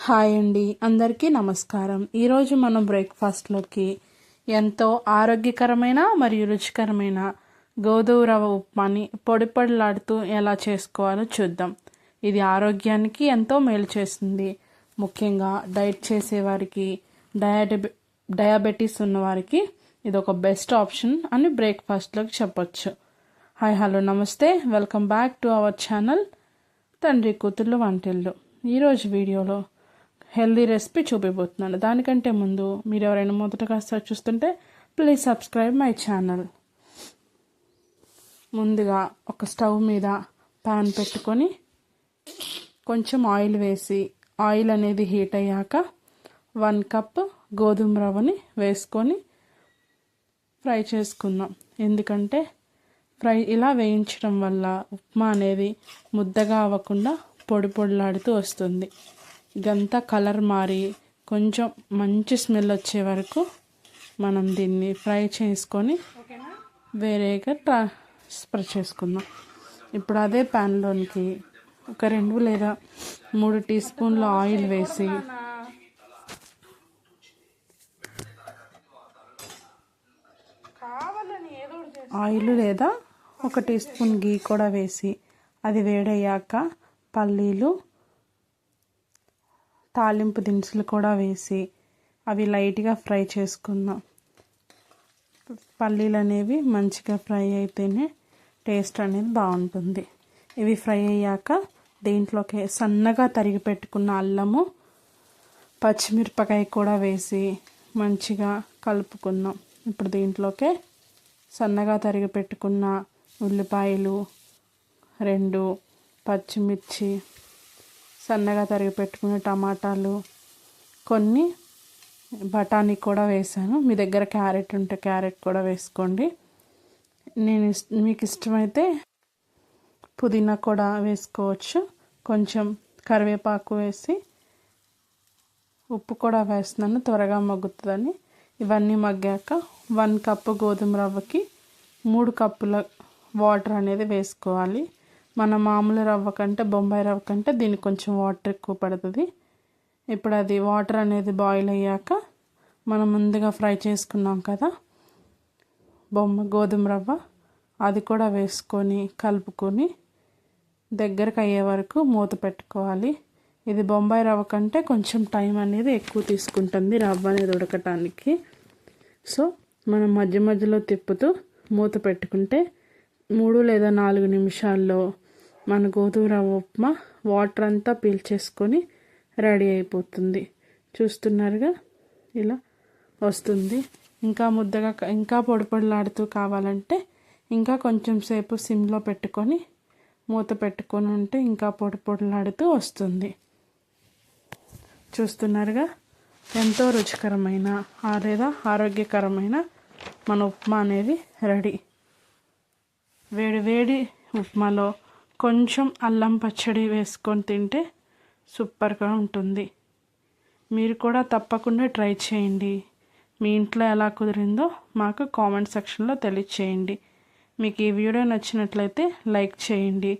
Hi అండి, అందరికీ నమస్కారం. ఈరోజు మనం బ్రేక్ఫాస్ట్లోకి ఎంతో ఆరోగ్యకరమైన మరియు రుచికరమైన గోధుమ రవ్వ ఉప్మాని పొడి పొడిలాడుతూ ఎలా చేసుకోవాలో చూద్దాం. ఇది ఆరోగ్యానికి ఎంతో మేలు చేస్తుంది. ముఖ్యంగా డైట్ చేసేవారికి, డయాబెటీస్ ఉన్నవారికి ఇది ఒక బెస్ట్ ఆప్షన్ అని బ్రేక్ఫాస్ట్లోకి చెప్పొచ్చు. హాయ్, హలో, నమస్తే, welcome back to our channel తండ్రి కూతుర్లు వంటిల్లు. ఈరోజు వీడియోలో హెల్దీ రెసిపీ చూపిపోతున్నాను. దానికంటే ముందు మీరు ఎవరైనా మొదటగా చూస్తుంటే ప్లీజ్ సబ్స్క్రైబ్ మై ఛానల్. ముందుగా ఒక స్టవ్ మీద ప్యాన్ పెట్టుకొని కొంచెం ఆయిల్ వేసి, ఆయిల్ అనేది హీట్ అయ్యాక 1 కప్ గోధుమ రవ్వని వేసుకొని ఫ్రై చేసుకుందాం. ఎందుకంటే ఇలా వేయించడం వల్ల ఉప్మా అనేది ముద్దగా అవ్వకుండా పొడి పొడిలాడుతూ వస్తుంది. ఇదంతా కలర్ మారి కొంచెం మంచి స్మెల్ వచ్చే వరకు మనం దీన్ని ఫ్రై చేసుకొని వేరేగా ట్రాన్స్ఫర్ చేసుకుందాం. ఇప్పుడు అదే ప్యాన్లోనికి ఒక 2 లేదా 3 టీ స్పూన్ల ఆయిల్ వేసి ఆయిల్ లేదా 1 టీ స్పూన్ గీ కూడా వేసి అది వేడయ్యాక పల్లీలు, తాలింపు దినుసులు కూడా వేసి అవి లైట్గా ఫ్రై చేసుకుందాం. పల్లీలు అనేవి మంచిగా ఫ్రై అయితేనే టేస్ట్ అనేది బాగుంటుంది. ఇవి ఫ్రై అయ్యాక దీంట్లోకి సన్నగా తరిగి పెట్టుకున్న అల్లము, పచ్చిమిరపకాయ కూడా వేసి మంచిగా కలుపుకుందాం. ఇప్పుడు దీంట్లోకి సన్నగా తరిగి పెట్టుకున్న ఉల్లిపాయలు, 2 పచ్చిమిర్చి, సన్నగా తరిగి పెట్టుకున్న టమాటాలు, కొన్ని బఠానీ కూడా వేసాను. మీ దగ్గర క్యారెట్ ఉంటే క్యారెట్ కూడా వేసుకోండి. మీకు ఇష్టమైతే పుదీనా కూడా వేసుకోవచ్చు. కొంచెం కరివేపాకు వేసి ఉప్పు కూడా వేస్తున్నాను త్వరగా మగ్గుతుందని. ఇవన్నీ మగ్గాక 1 కప్పు గోధుమ రవ్వకి 3 కప్పుల వాటర్ అనేది వేసుకోవాలి. మన మామూలు రవ్వ కంటే, బొంబాయి రవ్వ కంటే దీనికి కొంచెం వాటర్ ఎక్కువ పడుతుంది. ఇప్పుడు అది వాటర్ అనేది బాయిల్ అయ్యాక మనం ముందుగా ఫ్రై చేసుకున్నాం కదా గోధుమ రవ్వ, అది కూడా వేసుకొని కలుపుకొని దగ్గరకు అయ్యే వరకు మూత పెట్టుకోవాలి. ఇది బొంబాయి రవ్వ కంటే కొంచెం టైం అనేది ఎక్కువ తీసుకుంటుంది రవ్వ అనేది ఉడకటానికి. సో మనం మధ్య మధ్యలో తిప్పుతూ మూత పెట్టుకుంటే 3 లేదా 4 నిమిషాల్లో మన గోధుమ రవ్వ ఉప్మా వాటర్ అంతా పీల్చేసుకొని రెడీ అయిపోతుంది. చూస్తున్నారుగా, ఇలా వస్తుంది. ఇంకా ముద్దగా, ఇంకా పొడి పొడిలాడుతూ కావాలంటే ఇంకా కొంచెం సేపు సిమ్లో పెట్టుకొని మూత పెట్టుకొని ఉంటే ఇంకా పొడి పొడిలాడుతూ వస్తుంది. చూస్తున్నారుగా, ఎంతో రుచికరమైన లేదా ఆరోగ్యకరమైన మన ఉప్మా అనేది రెడీ. వేడి వేడి ఉప్మాలో కొంచెం అల్లం పచ్చడి వేసుకొని తింటే సూపర్గా ఉంటుంది. మీరు కూడా తప్పకుండా ట్రై చేయండి. మీ ఇంట్లో ఎలా కుదిరిందో మాకు కామెంట్ సెక్షన్లో తెలియచేయండి. మీకు ఈ వీడియో నచ్చినట్లయితే లైక్ చేయండి.